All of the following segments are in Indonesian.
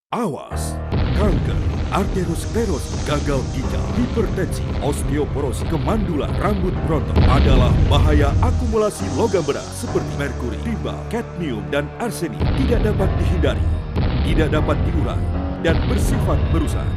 Awas, kanker, arteriosklerosis, gagal ginjal, hipertensi, osteoporosis, kemandulan, rambut berontak adalah bahaya akumulasi logam berat seperti merkuri, timba, kadmium, dan arsenik tidak dapat dihindari, tidak dapat diurai, dan bersifat merusak.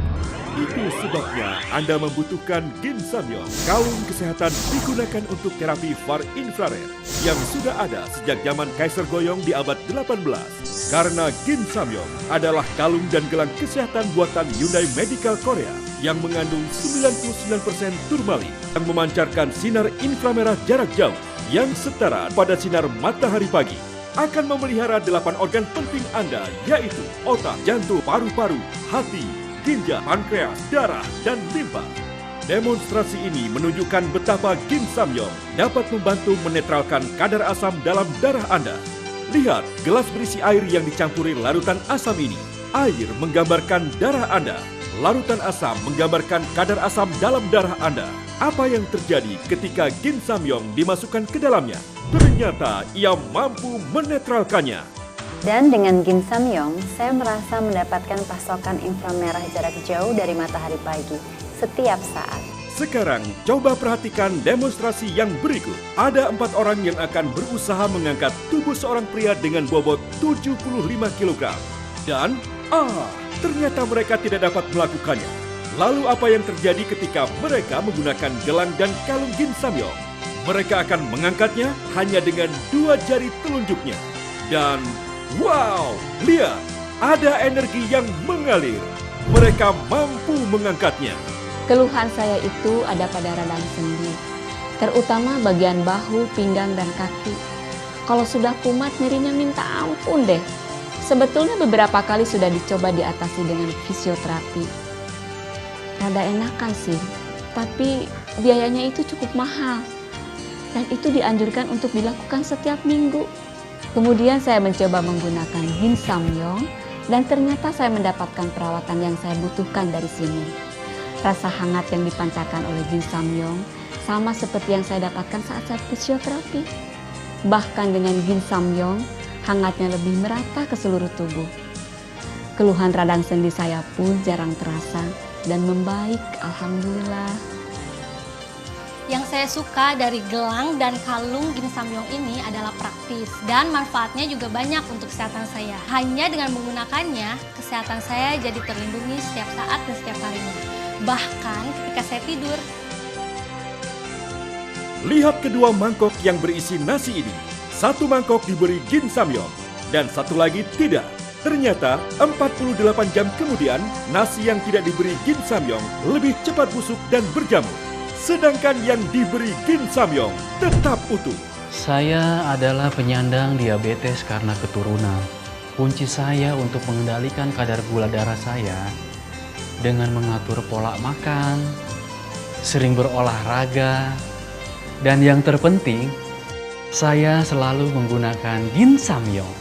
Itu sebabnya Anda membutuhkan Ginsamyong. Kalung kesehatan digunakan untuk terapi far infrared yang sudah ada sejak zaman Kaiser Goyong di abad 18. Karena Ginsamyong adalah kalung dan gelang kesehatan buatan Hyundai Medical Korea yang mengandung 99% turmalin yang memancarkan sinar inframerah jarak jauh yang setara pada sinar matahari pagi. Akan memelihara 8 organ penting Anda, yaitu otak, jantung, paru-paru, hati, ginjal, pankreas, darah, dan limpa. Demonstrasi ini menunjukkan betapa Ginsamyong dapat membantu menetralkan kadar asam dalam darah Anda. Lihat gelas berisi air yang dicampuri larutan asam ini. Air menggambarkan darah Anda. Larutan asam menggambarkan kadar asam dalam darah Anda. Apa yang terjadi ketika Ginsamyong dimasukkan ke dalamnya? Ternyata ia mampu menetralkannya. Dan dengan Ginsamyong, saya merasa mendapatkan pasokan inframerah jarak jauh dari matahari pagi setiap saat. Sekarang, coba perhatikan demonstrasi yang berikut. Ada 4 orang yang akan berusaha mengangkat tubuh seorang pria dengan bobot 75 kg. Dan, ternyata mereka tidak dapat melakukannya. Lalu apa yang terjadi ketika mereka menggunakan gelang dan kalung Ginsamyong? Mereka akan mengangkatnya hanya dengan 2 jari telunjuknya. Dan, wow, lihat, ada energi yang mengalir. Mereka mampu mengangkatnya. Keluhan saya itu ada pada radang sendi, terutama bagian bahu, pinggang, dan kaki. Kalau sudah kumat, nyerinya minta ampun deh. Sebetulnya beberapa kali sudah dicoba diatasi dengan fisioterapi. Rada enakan sih, tapi biayanya itu cukup mahal. Dan itu dianjurkan untuk dilakukan setiap minggu. Kemudian saya mencoba menggunakan Ginsamyong, dan ternyata saya mendapatkan perawatan yang saya butuhkan dari sini. Rasa hangat yang dipancarkan oleh Ginsamyong sama seperti yang saya dapatkan saat saya fisioterapi. Bahkan dengan Ginsamyong, hangatnya lebih merata ke seluruh tubuh. Keluhan radang sendi saya pun jarang terasa dan membaik, alhamdulillah. Yang saya suka dari gelang dan kalung Ginsamyong ini adalah praktis dan manfaatnya juga banyak untuk kesehatan saya. Hanya dengan menggunakannya, kesehatan saya jadi terlindungi setiap saat dan setiap harinya. Bahkan ketika saya tidur. Lihat kedua mangkok yang berisi nasi ini. Satu mangkok diberi Ginsamyong dan satu lagi tidak. Ternyata 48 jam kemudian, nasi yang tidak diberi Ginsamyong lebih cepat busuk dan berjamur. Sedangkan yang diberi Ginsamyong tetap utuh. Saya adalah penyandang diabetes karena keturunan. Kunci saya untuk mengendalikan kadar gula darah saya dengan mengatur pola makan, sering berolahraga, dan yang terpenting, saya selalu menggunakan Ginsamyong.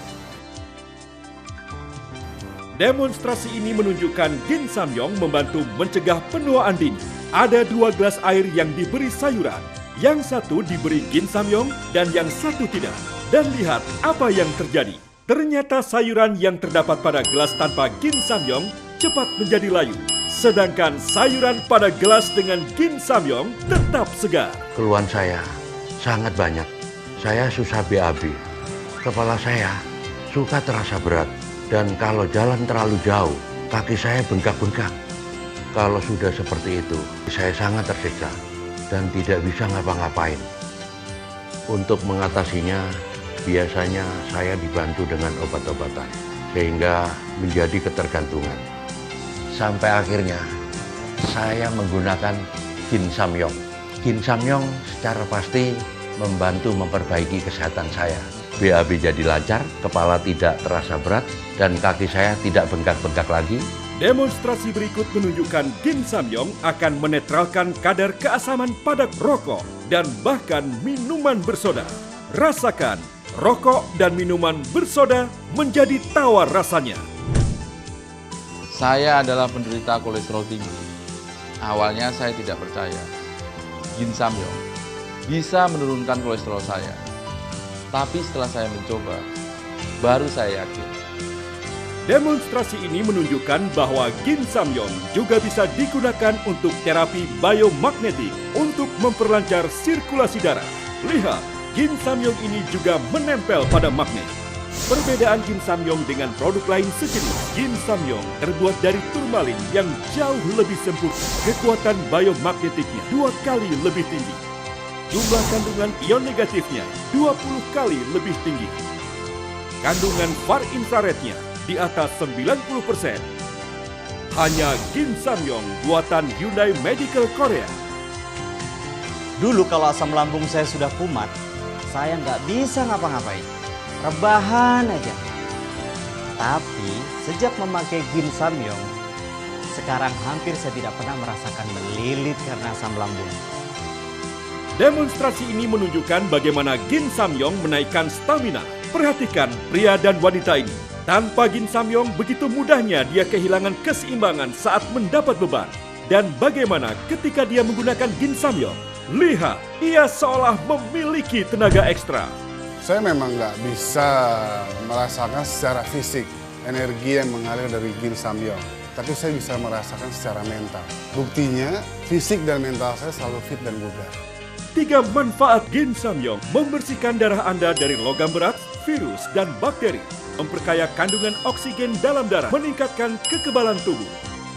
Demonstrasi ini menunjukkan Ginsamyong membantu mencegah penuaan dini. Ada 2 gelas air yang diberi sayuran. Yang satu diberi Ginsamyong dan yang satu tidak. Dan lihat apa yang terjadi. Ternyata sayuran yang terdapat pada gelas tanpa Ginsamyong cepat menjadi layu. Sedangkan sayuran pada gelas dengan Ginsamyong tetap segar. Keluhan saya sangat banyak. Saya susah BAB. Kepala saya suka terasa berat. Dan kalau jalan terlalu jauh, kaki saya bengkak-bengkak. Kalau sudah seperti itu, saya sangat tersiksa dan tidak bisa ngapa-ngapain. Untuk mengatasinya, biasanya saya dibantu dengan obat-obatan, sehingga menjadi ketergantungan. Sampai akhirnya, saya menggunakan Ginsamyong. Ginsamyong secara pasti membantu memperbaiki kesehatan saya. BAB jadi lancar, kepala tidak terasa berat, dan kaki saya tidak bengkak-bengkak lagi. Demonstrasi berikut menunjukkan Ginsamyong akan menetralkan kadar keasaman pada rokok dan bahkan minuman bersoda. Rasakan, rokok dan minuman bersoda menjadi tawar rasanya. Saya adalah penderita kolesterol tinggi. Awalnya saya tidak percaya. Ginsamyong bisa menurunkan kolesterol saya. Tapi setelah saya mencoba, baru saya yakin. Demonstrasi ini menunjukkan bahwa Ginsamyong juga bisa digunakan untuk terapi biomagnetik untuk memperlancar sirkulasi darah. Lihat, Ginsamyong ini juga menempel pada magnet. Perbedaan Ginsamyong dengan produk lain sejenis, Ginsamyong terbuat dari turmalin yang jauh lebih sempurna. Kekuatan biomagnetiknya 2 kali lebih tinggi. Jumlah kandungan ion negatifnya 20 kali lebih tinggi. Kandungan far infrarednya di atas 90%. Hanya Ginsamyong buatan Hyundai Medical Korea. Dulu kalau asam lambung saya sudah kumat, saya nggak bisa ngapa-ngapain. Rebahan aja. Tapi sejak memakai Ginsamyong, sekarang hampir saya tidak pernah merasakan melilit karena asam lambung. Demonstrasi ini menunjukkan bagaimana Ginsamyong menaikkan stamina. Perhatikan pria dan wanita ini. Tanpa Ginsamyong, begitu mudahnya dia kehilangan keseimbangan saat mendapat beban. Dan bagaimana ketika dia menggunakan Ginsamyong? Lihat, ia seolah memiliki tenaga ekstra. Saya memang nggak bisa merasakan secara fisik energi yang mengalir dari Ginsamyong. Tapi saya bisa merasakan secara mental. Buktinya, fisik dan mental saya selalu fit dan bugar. 3 manfaat Ginsamyong: membersihkan darah Anda dari logam berat, virus, dan bakteri, memperkaya kandungan oksigen dalam darah, meningkatkan kekebalan tubuh.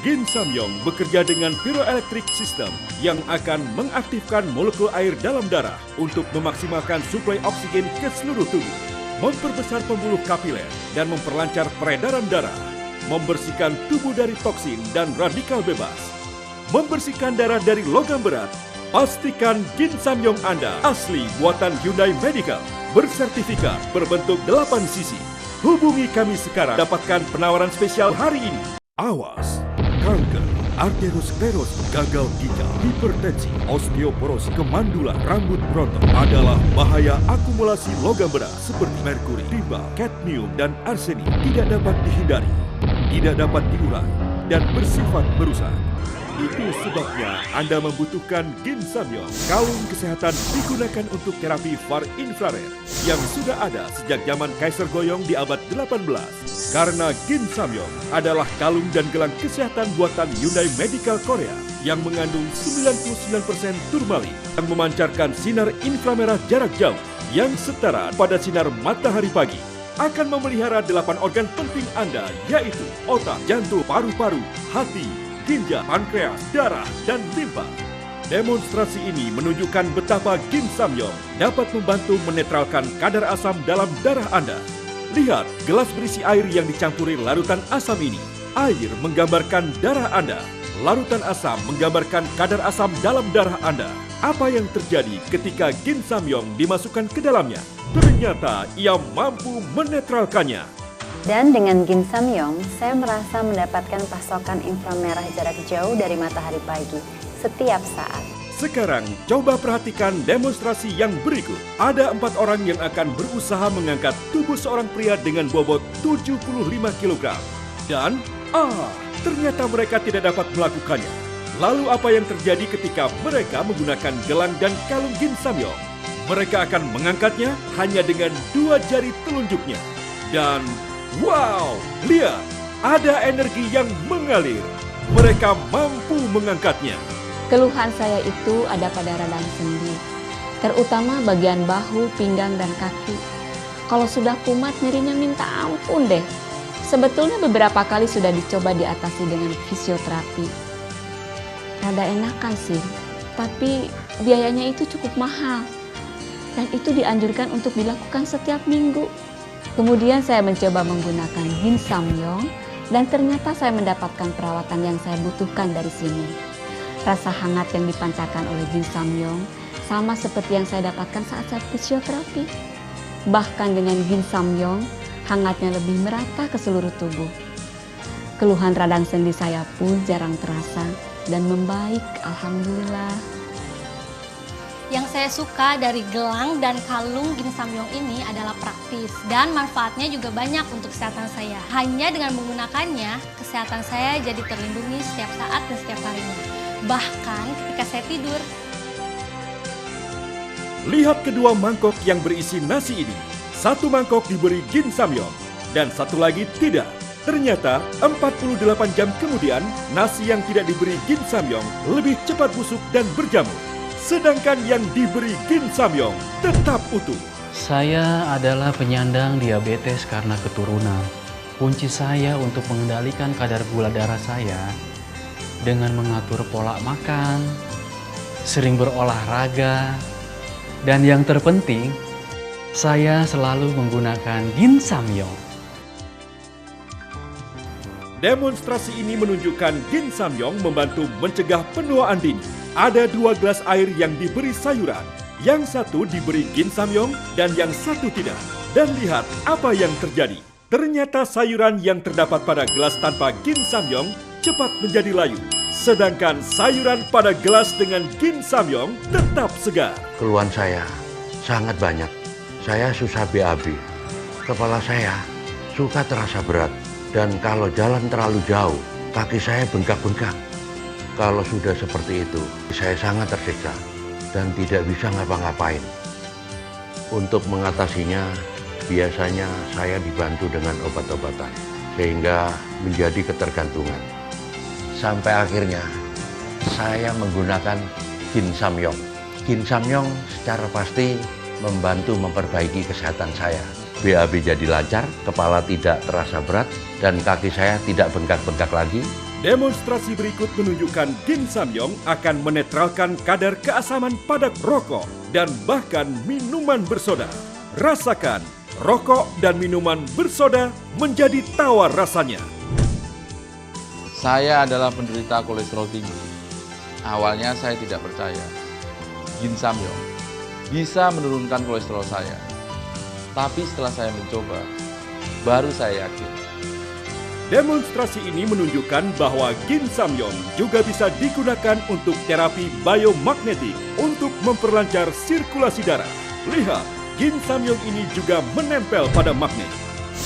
Ginsamyong bekerja dengan pyroelectric system yang akan mengaktifkan molekul air dalam darah untuk memaksimalkan suplai oksigen ke seluruh tubuh, memperbesar pembuluh kapiler dan memperlancar peredaran darah, membersihkan tubuh dari toksin dan radikal bebas, membersihkan darah dari logam berat. Pastikan Ginsamyong Anda asli buatan Hyundai Medical, bersertifikat, berbentuk 8 sisi. Hubungi kami sekarang, dapatkan penawaran spesial hari ini. Awas! Kanker, arteriosklerosis, gagal ginjal, hipertensi, osteoporosis, kemandulan, rambut berontak adalah bahaya akumulasi logam berat seperti merkuri, timba, kadmium, dan arsenik. Tidak dapat dihindari, tidak dapat diurai, dan bersifat merusak. Itu sebabnya Anda membutuhkan Ginsamyong. Kalung kesehatan digunakan untuk terapi far infrared yang sudah ada sejak zaman Kaiser Goyong di abad 18. Karena Ginsamyong adalah kalung dan gelang kesehatan buatan Hyundai Medical Korea yang mengandung 99% turmalin yang memancarkan sinar inframerah jarak jauh yang setara pada sinar matahari pagi. Akan memelihara 8 organ penting Anda, yaitu otak, jantung, paru-paru, hati, ginjal, pankreas, darah, dan limpa. Demonstrasi ini menunjukkan betapa Ginsamyong dapat membantu menetralkan kadar asam dalam darah Anda. Lihat, gelas berisi air yang dicampuri larutan asam ini. Air menggambarkan darah Anda. Larutan asam menggambarkan kadar asam dalam darah Anda. Apa yang terjadi ketika Ginsamyong dimasukkan ke dalamnya? Ternyata ia mampu menetralkannya. Dan dengan Ginsamyong, saya merasa mendapatkan pasokan inframerah jarak jauh dari matahari pagi setiap saat. Sekarang, coba perhatikan demonstrasi yang berikut. Ada 4 orang yang akan berusaha mengangkat tubuh seorang pria dengan bobot 75 kg. Dan, ternyata mereka tidak dapat melakukannya. Lalu apa yang terjadi ketika mereka menggunakan gelang dan kalung Ginsamyong? Mereka akan mengangkatnya hanya dengan 2 jari telunjuknya. Dan wow, lihat, ada energi yang mengalir. Mereka mampu mengangkatnya. Keluhan saya itu ada pada radang sendi, terutama bagian bahu, pinggang, dan kaki. Kalau sudah kumat, nyerinya minta ampun deh. Sebetulnya beberapa kali sudah dicoba diatasi dengan fisioterapi. Rada enakan sih, tapi biayanya itu cukup mahal. Dan itu dianjurkan untuk dilakukan setiap minggu. Kemudian saya mencoba menggunakan Ginsamyong dan ternyata saya mendapatkan perawatan yang saya butuhkan dari sini. Rasa hangat yang dipancarkan oleh Ginsamyong sama seperti yang saya dapatkan saat saya fisioterapi. Bahkan dengan Ginsamyong, hangatnya lebih merata ke seluruh tubuh. Keluhan radang sendi saya pun jarang terasa dan membaik, alhamdulillah. Yang saya suka dari gelang dan kalung Ginsamyong ini adalah praktis dan manfaatnya juga banyak untuk kesehatan saya. Hanya dengan menggunakannya, kesehatan saya jadi terlindungi setiap saat dan setiap harinya. Bahkan ketika saya tidur. Lihat kedua mangkok yang berisi nasi ini. Satu mangkok diberi Ginsamyong dan satu lagi tidak. Ternyata 48 jam kemudian, nasi yang tidak diberi ginsamyong lebih cepat busuk dan berjamur. Sedangkan yang diberi ginsamyong tetap utuh. Saya adalah penyandang diabetes karena keturunan. Kunci saya untuk mengendalikan kadar gula darah saya dengan mengatur pola makan, sering berolahraga, dan yang terpenting, saya selalu menggunakan ginsamyong. Demonstrasi ini menunjukkan ginsamyong membantu mencegah penuaan dini. Ada 2 gelas air yang diberi sayuran. Yang satu diberi ginsamyong dan yang satu tidak. Dan lihat apa yang terjadi. Ternyata sayuran yang terdapat pada gelas tanpa ginsamyong cepat menjadi layu. Sedangkan sayuran pada gelas dengan ginsamyong tetap segar. Keluhan saya sangat banyak. Saya susah BAB. Kepala saya suka terasa berat. Dan kalau jalan terlalu jauh, kaki saya bengkak-bengkak. Kalau sudah seperti itu, saya sangat tersiksa dan tidak bisa ngapa-ngapain. Untuk mengatasinya, biasanya saya dibantu dengan obat-obatan, sehingga menjadi ketergantungan. Sampai akhirnya, saya menggunakan ginsamyong. Ginsamyong secara pasti membantu memperbaiki kesehatan saya. BAB jadi lancar, kepala tidak terasa berat, dan kaki saya tidak bengkak-bengkak lagi. Demonstrasi berikut menunjukkan ginsamyong akan menetralkan kadar keasaman pada rokok dan bahkan minuman bersoda. Rasakan, rokok dan minuman bersoda menjadi tawar rasanya. Saya adalah penderita kolesterol tinggi. Awalnya saya tidak percaya. Ginsamyong bisa menurunkan kolesterol saya. Tapi setelah saya mencoba, baru saya yakin. Demonstrasi ini menunjukkan bahwa ginsamyong juga bisa digunakan untuk terapi biomagnetik untuk memperlancar sirkulasi darah. Lihat, ginsamyong ini juga menempel pada magnet.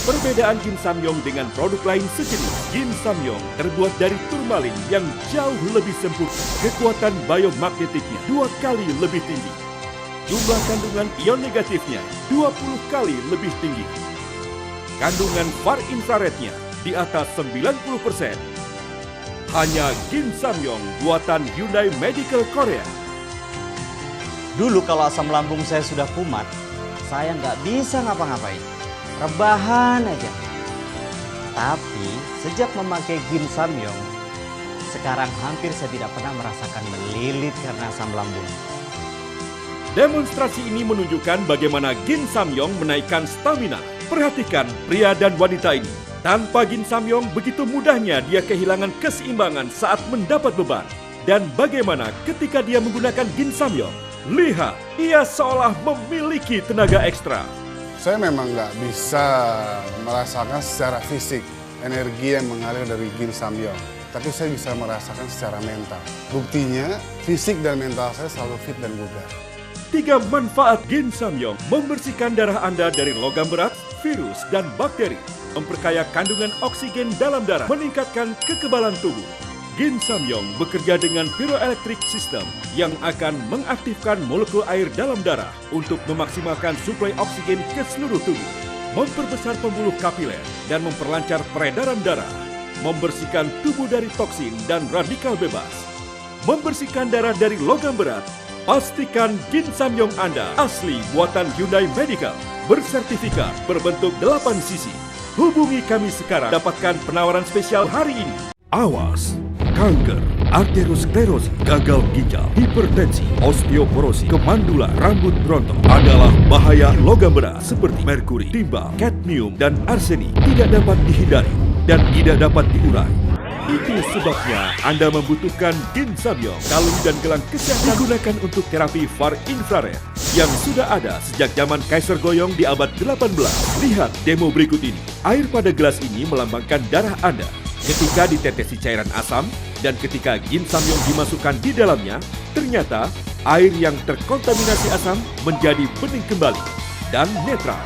Perbedaan ginsamyong dengan produk lain sejenis, ginsamyong terbuat dari turmalin yang jauh lebih sempurna. Kekuatan biomagnetiknya 2 kali lebih tinggi. Jumlah kandungan ion negatifnya 20 kali lebih tinggi. Kandungan far infrarednya di atas 90%. Hanya ginsamyong buatan Hyundai Medical Korea. Dulu kalau asam lambung saya sudah kumat, saya nggak bisa ngapa-ngapain. Rebahan aja. Tapi sejak memakai ginsamyong, sekarang hampir saya tidak pernah merasakan melilit karena asam lambung. Demonstrasi ini menunjukkan bagaimana ginsamyong menaikkan stamina. Perhatikan pria dan wanita ini. Tanpa ginsamyong, begitu mudahnya dia kehilangan keseimbangan saat mendapat beban. Dan bagaimana ketika dia menggunakan ginsamyong? Lihat, ia seolah memiliki tenaga ekstra. Saya memang nggak bisa merasakan secara fisik energi yang mengalir dari ginsamyong. Tapi saya bisa merasakan secara mental. Buktinya, fisik dan mental saya selalu fit dan bugar. 3 manfaat ginsamyong: membersihkan darah Anda dari logam berat, virus, dan bakteri, memperkaya kandungan oksigen dalam darah, meningkatkan kekebalan tubuh. Ginsamyong bekerja dengan pyroelectric system yang akan mengaktifkan molekul air dalam darah untuk memaksimalkan suplai oksigen ke seluruh tubuh, memperbesar pembuluh kapiler dan memperlancar peredaran darah, membersihkan tubuh dari toksin dan radikal bebas, membersihkan darah dari logam berat. Pastikan ginsamyong Anda asli buatan Hyundai Medical, bersertifikat, berbentuk 8 sisi. Hubungi kami sekarang, dapatkan penawaran spesial hari ini. Awas, kanker, arteriosklerosis, gagal ginjal, hipertensi, osteoporosis, kemandulan, rambut berontok adalah bahaya logam berat seperti merkuri, timbal, kadmium, dan arsenik tidak dapat dihindari dan tidak dapat diurai. Itu sebabnya Anda membutuhkan ginsamyong. Kalung dan gelang kesehatan digunakan untuk terapi far infrared yang sudah ada sejak zaman Kaiser Goyong di abad 18. Lihat demo berikut ini. Air pada gelas ini melambangkan darah Anda. Ketika ditetesi cairan asam dan ketika ginsamyong dimasukkan di dalamnya, ternyata air yang terkontaminasi asam menjadi bening kembali dan netral.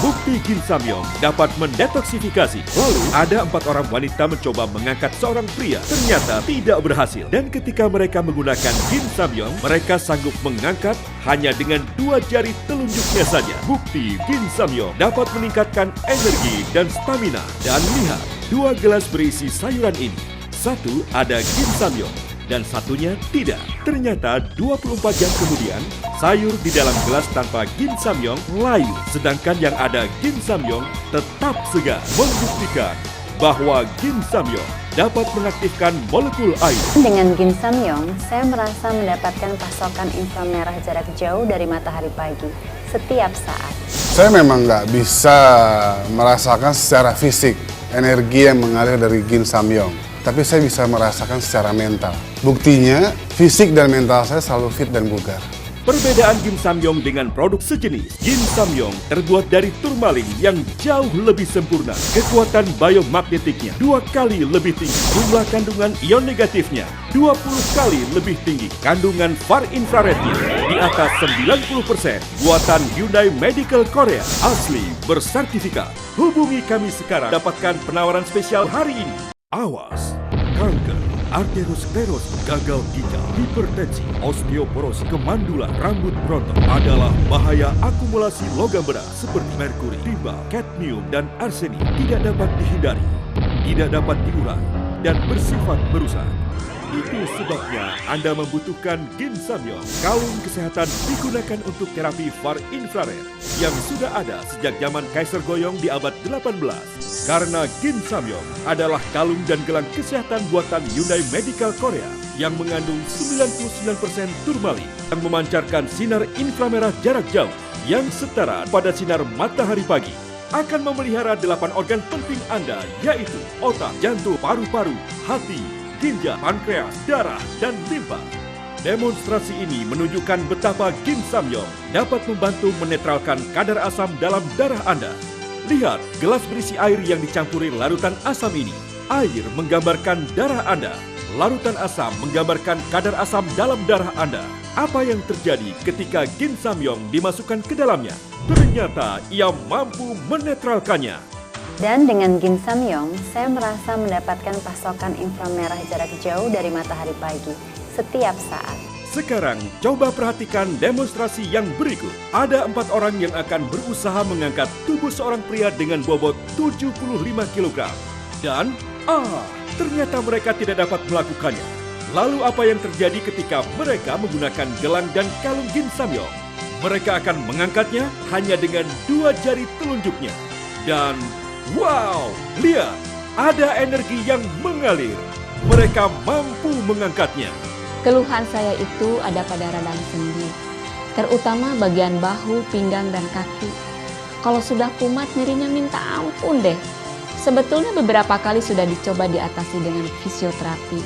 Bukti ginsamyong dapat mendetoksifikasi. Lalu ada 4 orang wanita mencoba mengangkat seorang pria. Ternyata tidak berhasil. Dan ketika mereka menggunakan ginsamyong, mereka sanggup mengangkat hanya dengan 2 jari telunjuknya saja. Bukti ginsamyong dapat meningkatkan energi dan stamina. Dan lihat, dua gelas berisi sayuran ini. Satu ada ginsamyong dan satunya tidak. Ternyata 24 jam kemudian, sayur di dalam gelas tanpa ginsamyong layu. Sedangkan yang ada ginsamyong tetap segar. Membuktikan bahwa ginsamyong dapat mengaktifkan molekul air. Dengan ginsamyong, saya merasa mendapatkan pasokan inframerah jarak jauh dari matahari pagi setiap saat. Saya memang nggak bisa merasakan secara fisik energi yang mengalir dari ginsamyong, tapi saya bisa merasakan secara mental. Buktinya, fisik dan mental saya selalu fit dan bugar. Perbedaan ginsamyong dengan produk sejenis, ginsamyong terbuat dari turmalin yang jauh lebih sempurna. Kekuatan biomagnetiknya 2 kali lebih tinggi. Jumlah kandungan ion negatifnya 20 kali lebih tinggi. Kandungan far infrarednya di atas 90%. Buatan Hyundai Medical Korea. Asli bersertifikat. Hubungi kami sekarang. Dapatkan penawaran spesial hari ini. Awas, kanker, arteriosklerosis, gagal ginjal, hipertensi, osteoporosis, kemandulan, rambut berontak adalah bahaya akumulasi logam berat seperti merkuri, timbal, kadmium, dan arsenik. Tidak dapat dihindari, tidak dapat diurai, dan bersifat merusak. Itu sebabnya Anda membutuhkan ginsamyong. Kalung kesehatan digunakan untuk terapi far infrared yang sudah ada sejak zaman Kaiser Goyong di abad 18. Karena ginsamyong adalah kalung dan gelang kesehatan buatan Hyundai Medical Korea yang mengandung 99% turmalin yang memancarkan sinar inframerah jarak jauh yang setara pada sinar matahari pagi. Akan memelihara 8 organ penting Anda, yaitu otak, jantung, paru-paru, hati, ginjal, pankreas, darah, dan limpa. Demonstrasi ini menunjukkan betapa ginsamyong dapat membantu menetralkan kadar asam dalam darah Anda. Lihat gelas berisi air yang dicampuri larutan asam ini. Air menggambarkan darah Anda. Larutan asam menggambarkan kadar asam dalam darah Anda. Apa yang terjadi ketika ginsamyong dimasukkan ke dalamnya? Ternyata ia mampu menetralkannya. Dan dengan ginsamyong, saya merasa mendapatkan pasokan inframerah jarak jauh dari matahari pagi setiap saat. Sekarang coba perhatikan demonstrasi yang berikut. Ada 4 orang yang akan berusaha mengangkat tubuh seorang pria dengan bobot 75 kg. Dan ternyata mereka tidak dapat melakukannya. Lalu apa yang terjadi ketika mereka menggunakan gelang dan kalung ginsamyong? Mereka akan mengangkatnya hanya dengan 2 jari telunjuknya. Dan wow, lihat, ada energi yang mengalir. Mereka mampu mengangkatnya. Keluhan saya itu ada pada radang sendi, terutama bagian bahu, pinggang, dan kaki. Kalau sudah kumat, nyerinya minta ampun deh. Sebetulnya beberapa kali sudah dicoba diatasi dengan fisioterapi.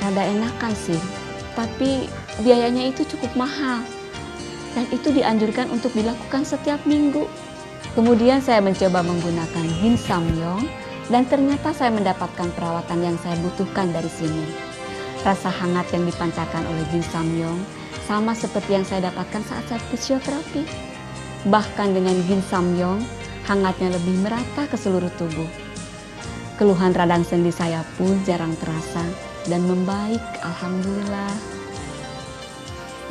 Rada enakan sih, tapi biayanya itu cukup mahal. Dan itu dianjurkan untuk dilakukan setiap minggu. Kemudian saya mencoba menggunakan ginsamyong, dan ternyata saya mendapatkan perawatan yang saya butuhkan dari sini. Rasa hangat yang dipancarkan oleh ginsamyong sama seperti yang saya dapatkan saat saya fisioterapi. Bahkan dengan ginsamyong, hangatnya lebih merata ke seluruh tubuh. Keluhan radang sendi saya pun jarang terasa dan membaik, alhamdulillah.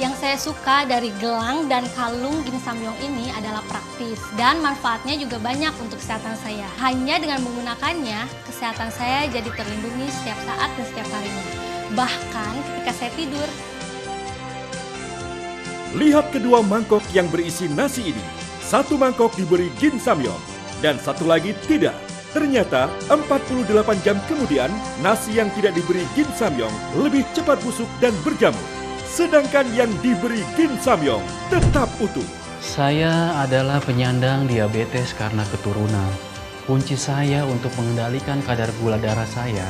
Yang saya suka dari gelang dan kalung ginsamyong ini adalah praktis dan manfaatnya juga banyak untuk kesehatan saya. Hanya dengan menggunakannya, kesehatan saya jadi terlindungi setiap saat dan setiap harinya. Bahkan ketika saya tidur. Lihat kedua mangkok yang berisi nasi ini. Satu mangkok diberi ginsamyong dan satu lagi tidak. Ternyata 48 jam kemudian, nasi yang tidak diberi ginsamyong lebih cepat busuk dan berjamur. Sedangkan yang diberi ginsamyong tetap utuh. Saya adalah penyandang diabetes karena keturunan. Kunci saya untuk mengendalikan kadar gula darah saya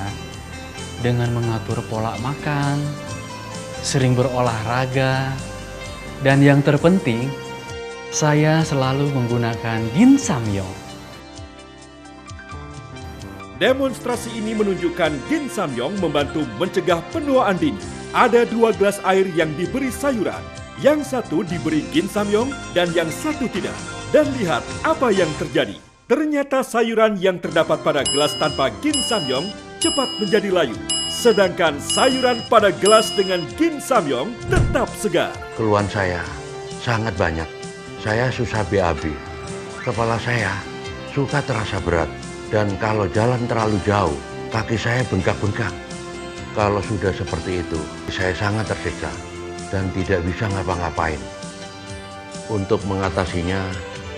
dengan mengatur pola makan, sering berolahraga, dan yang terpenting, saya selalu menggunakan ginsamyong. Demonstrasi ini menunjukkan ginsamyong membantu mencegah penuaan dini. Ada 2 gelas air yang diberi sayuran. Yang satu diberi ginsamyong dan yang satu tidak. Dan lihat apa yang terjadi. Ternyata sayuran yang terdapat pada gelas tanpa ginsamyong cepat menjadi layu. Sedangkan sayuran pada gelas dengan ginsamyong tetap segar. Keluhan saya sangat banyak. Saya susah BAB. Kepala saya suka terasa berat. Dan kalau jalan terlalu jauh, kaki saya bengkak-bengkak. Kalau sudah seperti itu, saya sangat tersiksa dan tidak bisa ngapa-ngapain. Untuk mengatasinya,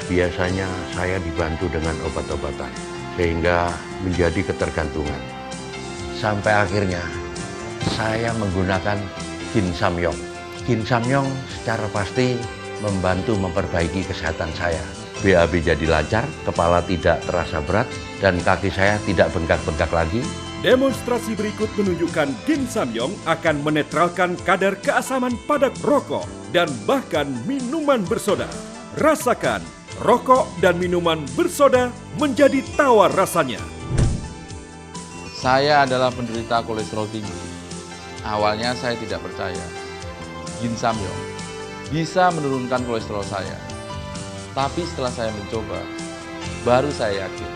biasanya saya dibantu dengan obat-obatan, sehingga menjadi ketergantungan. Sampai akhirnya, saya menggunakan Gin Samyong. Gin Samyong secara pasti membantu memperbaiki kesehatan saya. BAB jadi lancar, kepala tidak terasa berat, dan kaki saya tidak bengkak-bengkak lagi. Demonstrasi berikut menunjukkan Gin Samyong akan menetralkan kadar keasaman pada rokok dan bahkan minuman bersoda. Rasakan, rokok dan minuman bersoda menjadi tawar rasanya. Saya adalah penderita kolesterol tinggi. Awalnya saya tidak percaya. Gin Samyong bisa menurunkan kolesterol saya. Tapi setelah saya mencoba, baru saya yakin.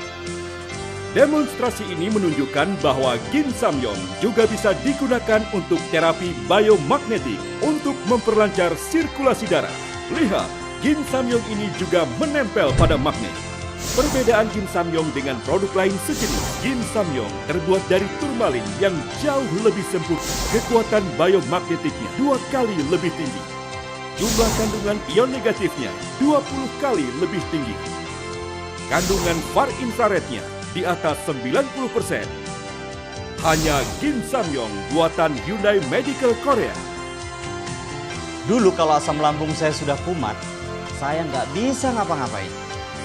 Demonstrasi ini menunjukkan bahwa Gin Samyong juga bisa digunakan untuk terapi biomagnetik untuk memperlancar sirkulasi darah. Lihat, Gin Samyong ini juga menempel pada magnet. Perbedaan Gin Samyong dengan produk lain sejenis, Gin Samyong terbuat dari turmalin yang jauh lebih sempurna. Kekuatan biomagnetiknya 2 kali lebih tinggi. Jumlah kandungan ion negatifnya 20 kali lebih tinggi. Kandungan far infrarednya di atas 90%. Hanya Gin Samyong buatan Hyundai Medical Korea. Dulu kalau asam lambung saya sudah kumat, saya nggak bisa ngapa-ngapain.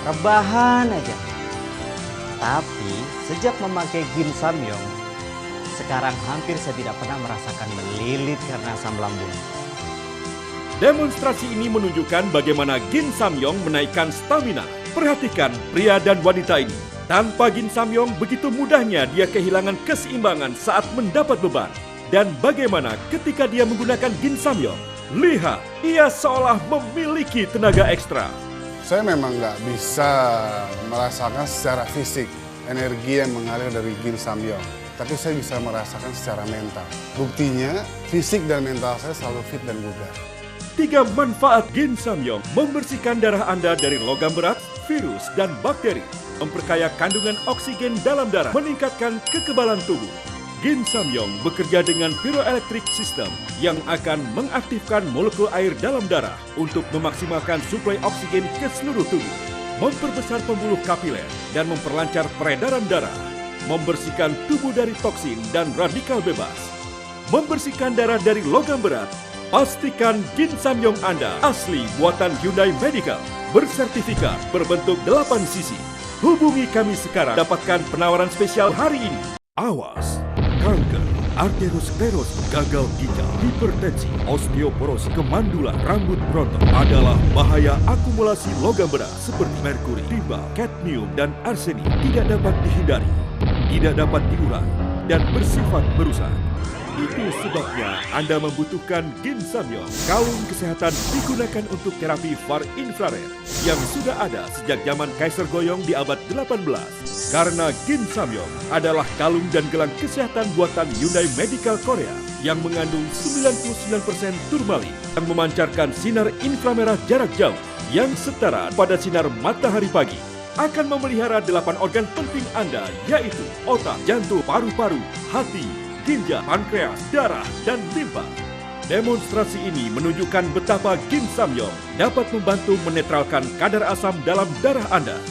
Rebahan aja. Tapi sejak memakai Gin Samyong, sekarang hampir saya tidak pernah merasakan melilit karena asam lambung. Demonstrasi ini menunjukkan bagaimana Gin Samyong menaikkan stamina. Perhatikan pria dan wanita ini. Tanpa Gin Samyong, begitu mudahnya dia kehilangan keseimbangan saat mendapat beban. Dan bagaimana ketika dia menggunakan Gin Samyong? Lihat, ia seolah memiliki tenaga ekstra. Saya memang nggak bisa merasakan secara fisik energi yang mengalir dari Gin Samyong. Tapi saya bisa merasakan secara mental. Buktinya, fisik dan mental saya selalu fit dan bugar. 3 manfaat Gin Samyong: membersihkan darah Anda dari logam berat, virus, dan bakteri, memperkaya kandungan oksigen dalam darah, meningkatkan kekebalan tubuh. Gin Samyong bekerja dengan pyroelectric system yang akan mengaktifkan molekul air dalam darah untuk memaksimalkan suplai oksigen ke seluruh tubuh, memperbesar pembuluh kapiler dan memperlancar peredaran darah, membersihkan tubuh dari toksin dan radikal bebas, membersihkan darah dari logam berat. Pastikan Gin Samyong Anda asli buatan Hyundai Medical, bersertifikat, berbentuk 8 sisi. Hubungi kami sekarang, dapatkan penawaran spesial hari ini. Awas, kanker, arteriosklerosis, gagal ginjal, hipertensi, osteoporosis, kemandulan, rambut berontak adalah bahaya akumulasi logam berat seperti merkuri, timba, kadmium, dan arsenik. Tidak dapat dihindari, tidak dapat diurai, dan bersifat merusak. Itu sebabnya Anda membutuhkan Gin Samyong. Kalung kesehatan digunakan untuk terapi far infrared yang sudah ada sejak zaman Kaiser Goyong di abad 18. Karena Gin Samyong adalah kalung dan gelang kesehatan buatan Hyundai Medical Korea yang mengandung 99% turmalin yang memancarkan sinar inframerah jarak jauh yang setara pada sinar matahari pagi. Akan memelihara 8 organ penting Anda, yaitu otak, jantung, paru-paru, hati, ginjal, pankreas, darah, dan limpa. Demonstrasi ini menunjukkan betapa Gin Samyong dapat membantu menetralkan kadar asam dalam darah Anda.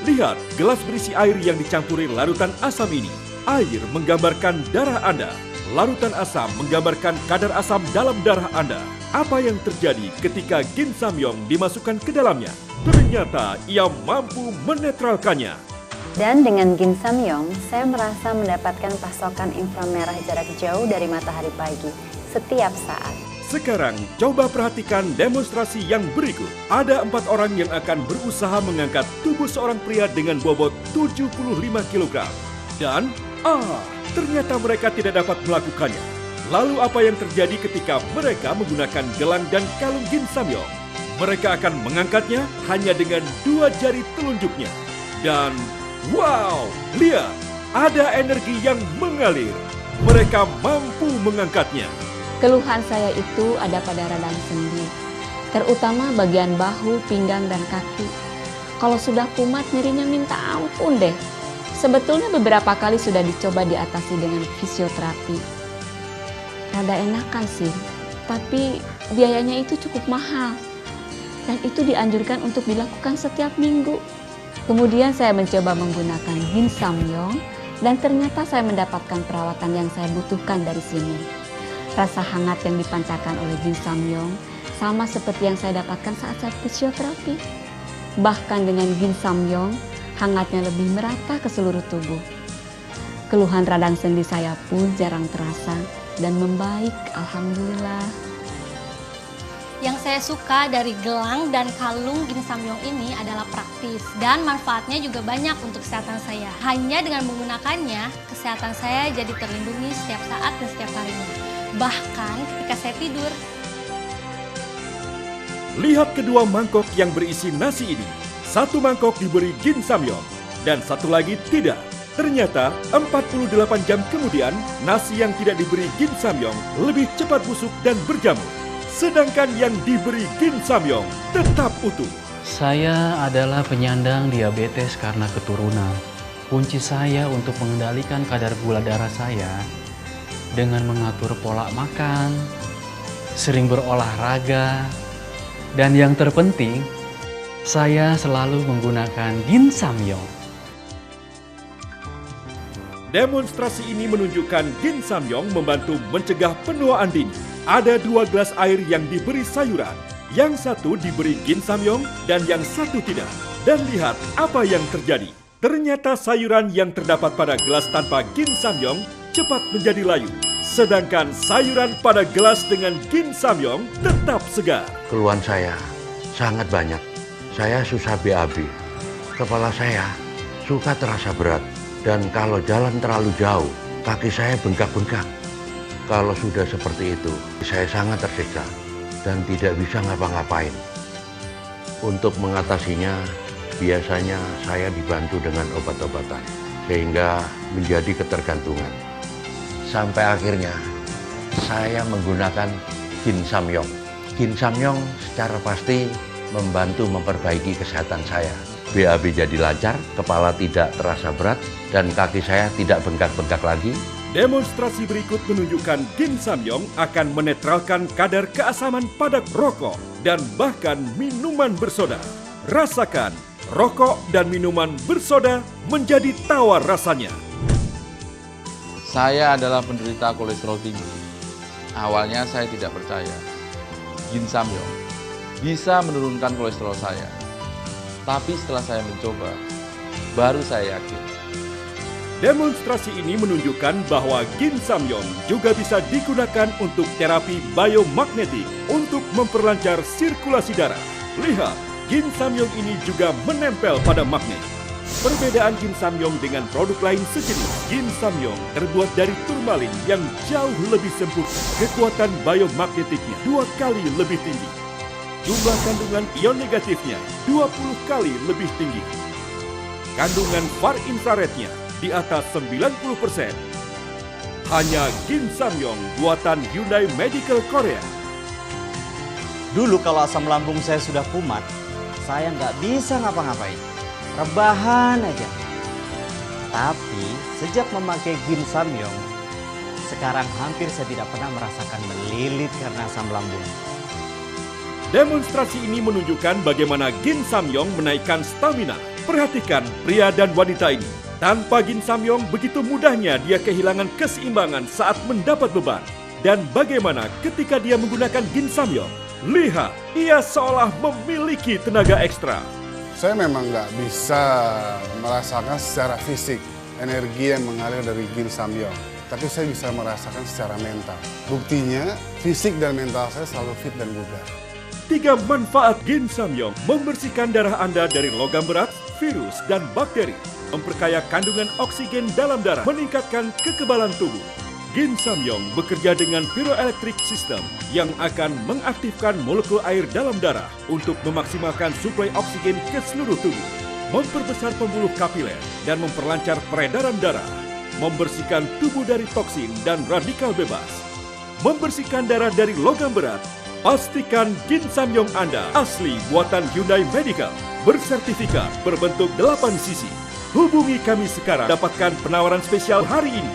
Lihat gelas berisi air yang dicampuri larutan asam ini. Air menggambarkan darah Anda. Larutan asam menggambarkan kadar asam dalam darah Anda. Apa yang terjadi ketika Gin Samyong dimasukkan ke dalamnya? Ternyata ia mampu menetralkannya. Dan dengan Gin Samyong, saya merasa mendapatkan pasokan inframerah jarak jauh dari matahari pagi setiap saat. Sekarang, coba perhatikan demonstrasi yang berikut. Ada 4 orang yang akan berusaha mengangkat tubuh seorang pria dengan bobot 75 kg. Dan, ternyata mereka tidak dapat melakukannya. Lalu apa yang terjadi ketika mereka menggunakan gelang dan kalung Gin Samyong? Mereka akan mengangkatnya hanya dengan 2 jari telunjuknya. Dan wow, lihat, ada energi yang mengalir. Mereka mampu mengangkatnya. Keluhan saya itu ada pada radang sendi, terutama bagian bahu, pinggang, dan kaki. Kalau sudah kumat nyerinya minta ampun deh. Sebetulnya beberapa kali sudah dicoba diatasi dengan fisioterapi. Rada enakan sih, tapi biayanya itu cukup mahal. Dan itu dianjurkan untuk dilakukan setiap minggu. Kemudian saya mencoba menggunakan Gin Samyong dan ternyata saya mendapatkan perawatan yang saya butuhkan dari sini. Rasa hangat yang dipancarkan oleh Gin Samyong sama seperti yang saya dapatkan saat saya fisioterapi. Bahkan dengan Gin Samyong, hangatnya lebih merata ke seluruh tubuh. Keluhan radang sendi saya pun jarang terasa dan membaik, alhamdulillah. Yang saya suka dari gelang dan kalung Gin Samyong ini adalah praktis dan manfaatnya juga banyak untuk kesehatan saya. Hanya dengan menggunakannya, kesehatan saya jadi terlindungi setiap saat dan setiap harinya. Bahkan ketika saya tidur. Lihat kedua mangkok yang berisi nasi ini. Satu mangkok diberi Gin Samyong dan satu lagi tidak. Ternyata 48 jam kemudian, nasi yang tidak diberi Gin Samyong lebih cepat busuk dan berjamur. Sedangkan yang diberi Gin Samyong tetap utuh. Saya adalah penyandang diabetes karena keturunan. Kunci saya untuk mengendalikan kadar gula darah saya dengan mengatur pola makan, sering berolahraga, dan yang terpenting, saya selalu menggunakan Gin Samyong. Demonstrasi ini menunjukkan Gin Samyong membantu mencegah penuaan dini. Ada 2 gelas air yang diberi sayuran. Yang satu diberi Gin Samyong dan yang satu tidak. Dan lihat apa yang terjadi. Ternyata sayuran yang terdapat pada gelas tanpa Gin Samyong cepat menjadi layu. Sedangkan sayuran pada gelas dengan Gin Samyong tetap segar. Keluhan saya sangat banyak. Saya susah BAB. Kepala saya suka terasa berat. Dan kalau jalan terlalu jauh, kaki saya bengkak-bengkak. Kalau sudah seperti itu, saya sangat tersiksa dan tidak bisa ngapa-ngapain. Untuk mengatasinya, biasanya saya dibantu dengan obat-obatan, sehingga menjadi ketergantungan. Sampai akhirnya, saya menggunakan Gin Samyong. Gin Samyong secara pasti membantu memperbaiki kesehatan saya. BAB jadi lancar, kepala tidak terasa berat, dan kaki saya tidak bengkak-bengkak lagi. Demonstrasi berikut menunjukkan Gin Samyong akan menetralkan kadar keasaman pada rokok dan bahkan minuman bersoda. Rasakan, rokok dan minuman bersoda menjadi tawar rasanya. Saya adalah penderita kolesterol tinggi. Awalnya saya tidak percaya. Gin Samyong bisa menurunkan kolesterol saya. Tapi setelah saya mencoba, baru saya yakin. Demonstrasi ini menunjukkan bahwa Gin Samyong juga bisa digunakan untuk terapi biomagnetik untuk memperlancar sirkulasi darah. Lihat, Gin Samyong ini juga menempel pada magnet. Perbedaan Gin Samyong dengan produk lain sejenis, Gin Samyong terbuat dari turmalin yang jauh lebih sempurna. Kekuatan biomagnetiknya 2 kali lebih tinggi. Jumlah kandungan ion negatifnya 20 kali lebih tinggi. Kandungan far infrarednya di atas 90%. Hanya Gin Samyong buatan Hyundai Medical Korea. Dulu kalau asam lambung saya sudah kumat, saya nggak bisa ngapa-ngapain. Rebahan aja. Tapi sejak memakai Gin Samyong, sekarang hampir saya tidak pernah merasakan melilit karena asam lambung. Demonstrasi ini menunjukkan bagaimana Gin Samyong menaikkan stamina. Perhatikan pria dan wanita ini. Tanpa Gin Samyong begitu mudahnya dia kehilangan keseimbangan saat mendapat beban. Dan bagaimana ketika dia menggunakan Gin Samyong? Lihat, ia seolah memiliki tenaga ekstra. Saya memang nggak bisa merasakan secara fisik energi yang mengalir dari Gin Samyong. Tapi saya bisa merasakan secara mental. Buktinya, fisik dan mental saya selalu fit dan bugar. 3 manfaat Gin Samyong: membersihkan darah Anda dari logam berat, virus, dan bakteri, memperkaya kandungan oksigen dalam darah, meningkatkan kekebalan tubuh. Gin Samyong bekerja dengan pyroelectric system yang akan mengaktifkan molekul air dalam darah untuk memaksimalkan suplai oksigen ke seluruh tubuh, memperbesar pembuluh kapiler dan memperlancar peredaran darah, membersihkan tubuh dari toksin dan radikal bebas, membersihkan darah dari logam berat. Pastikan Gin Samyong Anda asli buatan Hyundai Medical, bersertifikat berbentuk 8 sisi. Hubungi kami sekarang, dapatkan penawaran spesial hari ini.